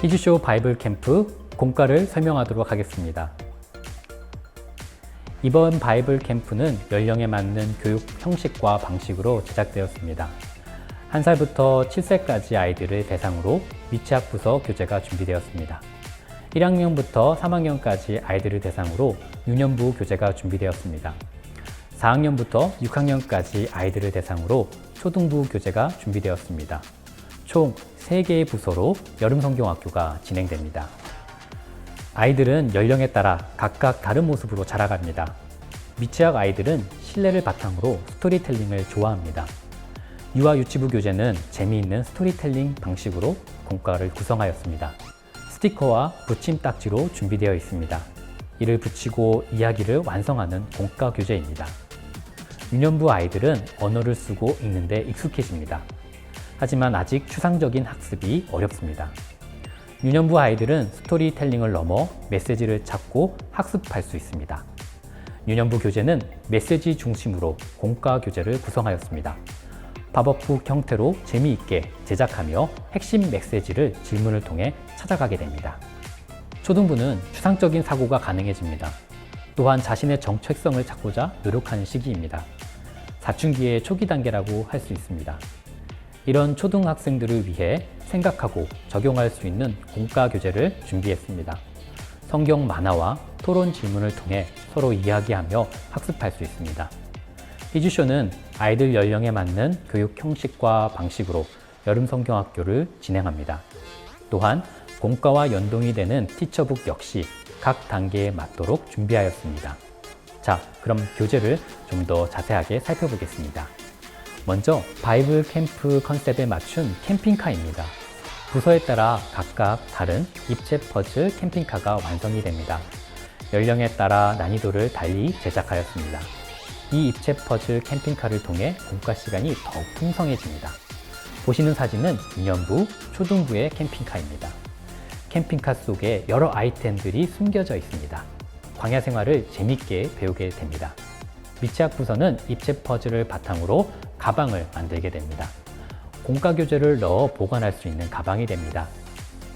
히즈쇼 바이블 캠프 공과를 설명하도록 하겠습니다. 이번 바이블 캠프는 연령에 맞는 교육 형식과 방식으로 제작되었습니다. 1살부터 7세까지 아이들을 대상으로 미취학 부서 교재가 준비되었습니다. 1학년부터 3학년까지 아이들을 대상으로 유년부 교재가 준비되었습니다. 4학년부터 6학년까지 아이들을 대상으로 초등부 교재가 준비되었습니다. 총 3개의 부서로 여름성경학교가 진행됩니다. 아이들은 연령에 따라 각각 다른 모습으로 자라갑니다. 미취학 아이들은 신뢰를 바탕으로 스토리텔링을 좋아합니다. 유아 유치부 교재는 재미있는 스토리텔링 방식으로 공과를 구성하였습니다. 스티커와 붙임 딱지로 준비되어 있습니다. 이를 붙이고 이야기를 완성하는 공과 교재입니다. 유년부 아이들은 언어를 쓰고 읽는데 익숙해집니다. 하지만 아직 추상적인 학습이 어렵습니다. 유년부 아이들은 스토리텔링을 넘어 메시지를 찾고 학습할 수 있습니다. 유년부 교재는 메시지 중심으로 공과 교재를 구성하였습니다. 팝업북 형태로 재미있게 제작하며 핵심 메시지를 질문을 통해 찾아가게 됩니다. 초등부는 추상적인 사고가 가능해집니다. 또한 자신의 정체성을 찾고자 노력하는 시기입니다. 사춘기의 초기 단계라고 할 수 있습니다. 이런 초등학생들을 위해 생각하고 적용할 수 있는 공과 교재를 준비했습니다. 성경 만화와 토론 질문을 통해 서로 이야기하며 학습할 수 있습니다. 히즈쇼는 아이들 연령에 맞는 교육 형식과 방식으로 여름성경학교를 진행합니다. 또한 공과와 연동이 되는 티처북 역시 각 단계에 맞도록 준비하였습니다. 자, 그럼 교재를 좀 더 자세하게 살펴보겠습니다. 먼저 바이블 캠프 컨셉에 맞춘 캠핑카입니다. 부서에 따라 각각 다른 입체 퍼즐 캠핑카가 완성이 됩니다. 연령에 따라 난이도를 달리 제작하였습니다. 이 입체 퍼즐 캠핑카를 통해 공과 시간이 더욱 풍성해집니다. 보시는 사진은 유년부, 초등부의 캠핑카입니다. 캠핑카 속에 여러 아이템들이 숨겨져 있습니다. 광야 생활을 재밌게 배우게 됩니다. 미취학 부서는 입체 퍼즐을 바탕으로 가방을 만들게 됩니다. 공과 교재를 넣어 보관할 수 있는 가방이 됩니다.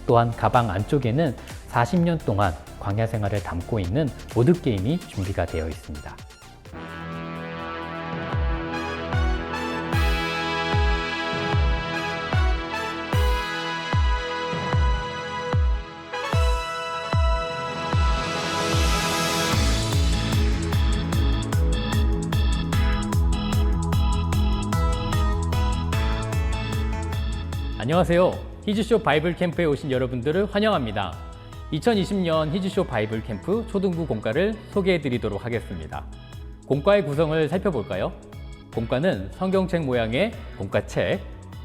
또한 가방 안쪽에는 40년 동안 광야 생활을 담고 있는 보드게임이 준비가 되어 있습니다. 안녕하세요. 히즈쇼 바이블 캠프에 오신 여러분들을 환영합니다. 2020년 히즈쇼 바이블 캠프 초등부 공과를 소개해 드리도록 하겠습니다. 공과의 구성을 살펴볼까요? 공과는 성경책 모양의 공과책,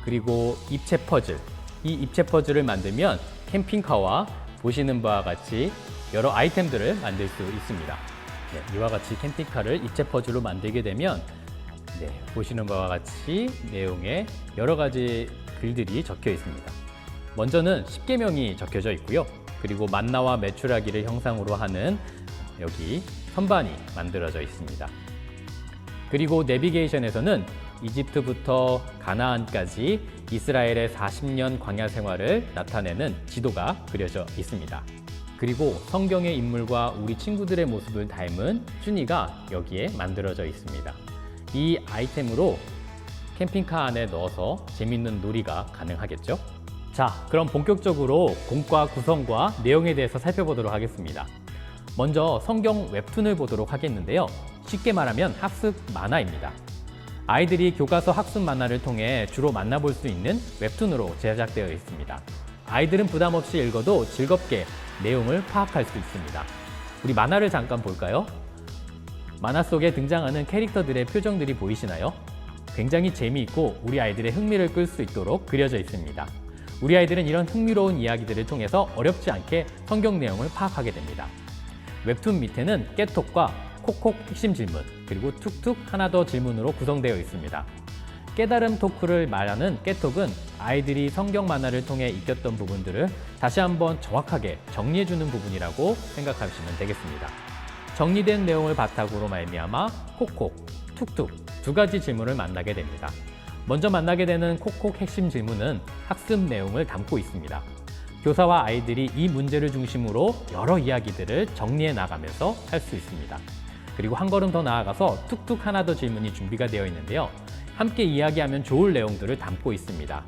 그리고 입체 퍼즐. 이 입체 퍼즐을 만들면 캠핑카와 보시는 바와 같이 여러 아이템들을 만들 수 있습니다. 이와 같이 캠핑카를 입체 퍼즐로 만들게 되면 보시는 바와 같이 내용에 여러 가지 글들이 적혀 있습니다. 먼저는 10계명이 적혀져 있고요. 그리고 만나와 메추라기를 형상으로 하는 여기 선반이 만들어져 있습니다. 그리고 내비게이션에서는 이집트부터 가나안까지 이스라엘의 40년 광야 생활을 나타내는 지도가 그려져 있습니다. 그리고 성경의 인물과 우리 친구들의 모습을 닮은 쭈니가 여기에 만들어져 있습니다. 이 아이템으로 캠핑카 안에 넣어서 재밌는 놀이가 가능하겠죠? 자, 그럼 본격적으로 공과 구성과 내용에 대해서 살펴보도록 하겠습니다. 먼저 성경 웹툰을 보도록 하겠는데요. 쉽게 말하면 학습 만화입니다. 아이들이 교과서 학습 만화를 통해 주로 만나볼 수 있는 웹툰으로 제작되어 있습니다. 아이들은 부담 없이 읽어도 즐겁게 내용을 파악할 수 있습니다. 우리 만화를 잠깐 볼까요? 만화 속에 등장하는 캐릭터들의 표정들이 보이시나요? 굉장히 재미있고 우리 아이들의 흥미를 끌 수 있도록 그려져 있습니다. 우리 아이들은 이런 흥미로운 이야기들을 통해서 어렵지 않게 성경 내용을 파악하게 됩니다. 웹툰 밑에는 깨톡과 콕콕 핵심 질문, 그리고 툭툭 하나 더 질문으로 구성되어 있습니다. 깨달음 토크를 말하는 깨톡은 아이들이 성경 만화를 통해 익혔던 부분들을 다시 한번 정확하게 정리해주는 부분이라고 생각하시면 되겠습니다. 정리된 내용을 바탕으로 말미암아 콕콕, 툭툭 두 가지 질문을 만나게 됩니다. 먼저 만나게 되는 콕콕 핵심 질문은 학습 내용을 담고 있습니다. 교사와 아이들이 이 문제를 중심으로 여러 이야기들을 정리해 나가면서 할 수 있습니다. 그리고 한 걸음 더 나아가서 툭툭 하나 더 질문이 준비가 되어 있는데요. 함께 이야기하면 좋을 내용들을 담고 있습니다.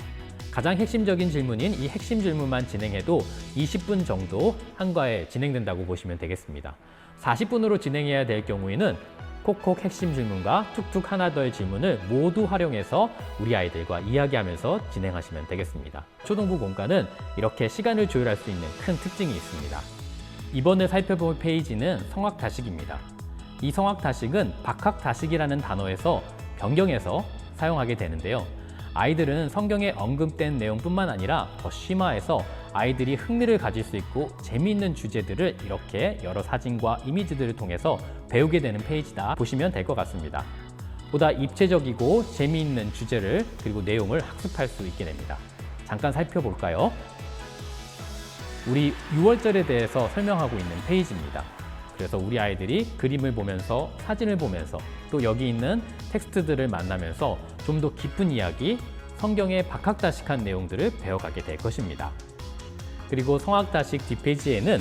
가장 핵심적인 질문인 이 핵심 질문만 진행해도 20분 정도 한과에 진행된다고 보시면 되겠습니다. 40분으로 진행해야 될 경우에는 콕콕 핵심 질문과 툭툭 하나 더의 질문을 모두 활용해서 우리 아이들과 이야기하면서 진행하시면 되겠습니다. 초등부 공과는 이렇게 시간을 조율할 수 있는 큰 특징이 있습니다. 이번에 살펴볼 페이지는 성악다식입니다. 이 성악다식은 박학다식이라는 단어에서 변경해서 사용하게 되는데요. 아이들은 성경에 언급된 내용뿐만 아니라 더 심화해서 아이들이 흥미를 가질 수 있고 재미있는 주제들을 이렇게 여러 사진과 이미지들을 통해서 배우게 되는 페이지다 보시면 될 것 같습니다. 보다 입체적이고 재미있는 주제를 그리고 내용을 학습할 수 있게 됩니다. 잠깐 살펴볼까요? 우리 6월절에 대해서 설명하고 있는 페이지입니다. 그래서 우리 아이들이 그림을 보면서 사진을 보면서 또 여기 있는 텍스트들을 만나면서 좀 더 깊은 이야기, 성경의 박학다식한 내용들을 배워가게 될 것입니다. 그리고 성악다식 뒷페이지에는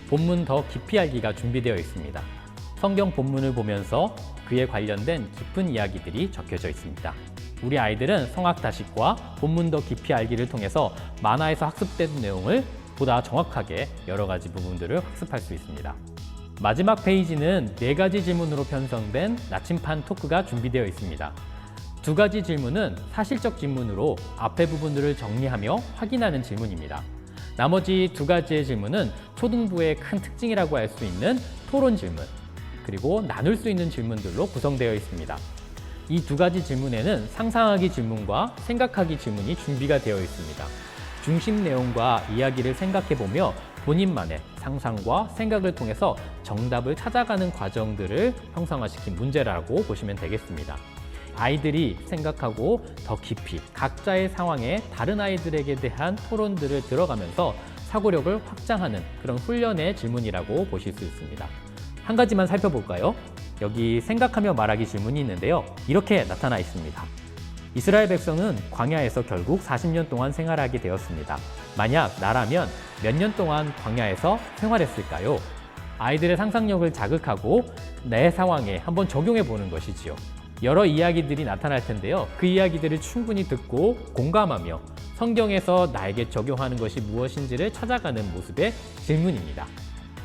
본문 더 깊이 알기가 준비되어 있습니다. 성경 본문을 보면서 그에 관련된 깊은 이야기들이 적혀져 있습니다. 우리 아이들은 성악다식과 본문 더 깊이 알기를 통해서 만화에서 학습된 내용을 보다 정확하게 여러 가지 부분들을 학습할 수 있습니다. 마지막 페이지는 4가지 질문으로 편성된 나침판 토크가 준비되어 있습니다. 2가지 질문은 사실적 질문으로 앞의 부분들을 정리하며 확인하는 질문입니다. 나머지 2가지의 질문은 초등부의 큰 특징이라고 할 수 있는 토론 질문, 그리고 나눌 수 있는 질문들로 구성되어 있습니다. 이 2가지 질문에는 상상하기 질문과 생각하기 질문이 준비가 되어 있습니다. 중심 내용과 이야기를 생각해보며 본인만의 상상과 생각을 통해서 정답을 찾아가는 과정들을 형상화시킨 문제라고 보시면 되겠습니다. 아이들이 생각하고 더 깊이 각자의 상황에 다른 아이들에게 대한 토론들을 들어가면서 사고력을 확장하는 그런 훈련의 질문이라고 보실 수 있습니다. 한 가지만 살펴볼까요? 여기 생각하며 말하기 질문이 있는데요. 이렇게 나타나 있습니다. 이스라엘 백성은 광야에서 결국 40년 동안 생활하게 되었습니다. 만약 나라면 몇 년 동안 광야에서 생활했을까요? 아이들의 상상력을 자극하고 내 상황에 한번 적용해 보는 것이지요. 여러 이야기들이 나타날 텐데요. 그 이야기들을 충분히 듣고 공감하며 성경에서 나에게 적용하는 것이 무엇인지를 찾아가는 모습의 질문입니다.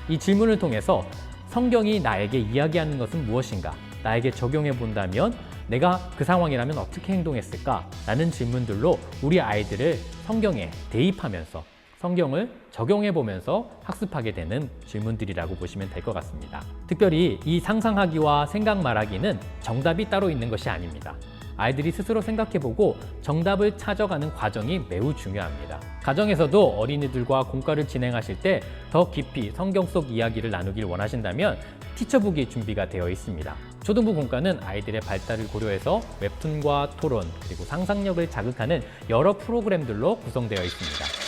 이 질문을 통해서 성경이 나에게 이야기하는 것은 무엇인가? 나에게 적용해 본다면 내가 그 상황이라면 어떻게 행동했을까? 라는 질문들로 우리 아이들을 성경에 대입하면서 성경을 적용해 보면서 학습하게 되는 질문들이라고 보시면 될 것 같습니다. 특별히 이 상상하기와 생각 말하기는 정답이 따로 있는 것이 아닙니다. 아이들이 스스로 생각해보고 정답을 찾아가는 과정이 매우 중요합니다. 가정에서도 어린이들과 공과를 진행하실 때 더 깊이 성경 속 이야기를 나누길 원하신다면 티처북이 준비가 되어 있습니다. 초등부 공과는 아이들의 발달을 고려해서 웹툰과 토론 그리고 상상력을 자극하는 여러 프로그램들로 구성되어 있습니다.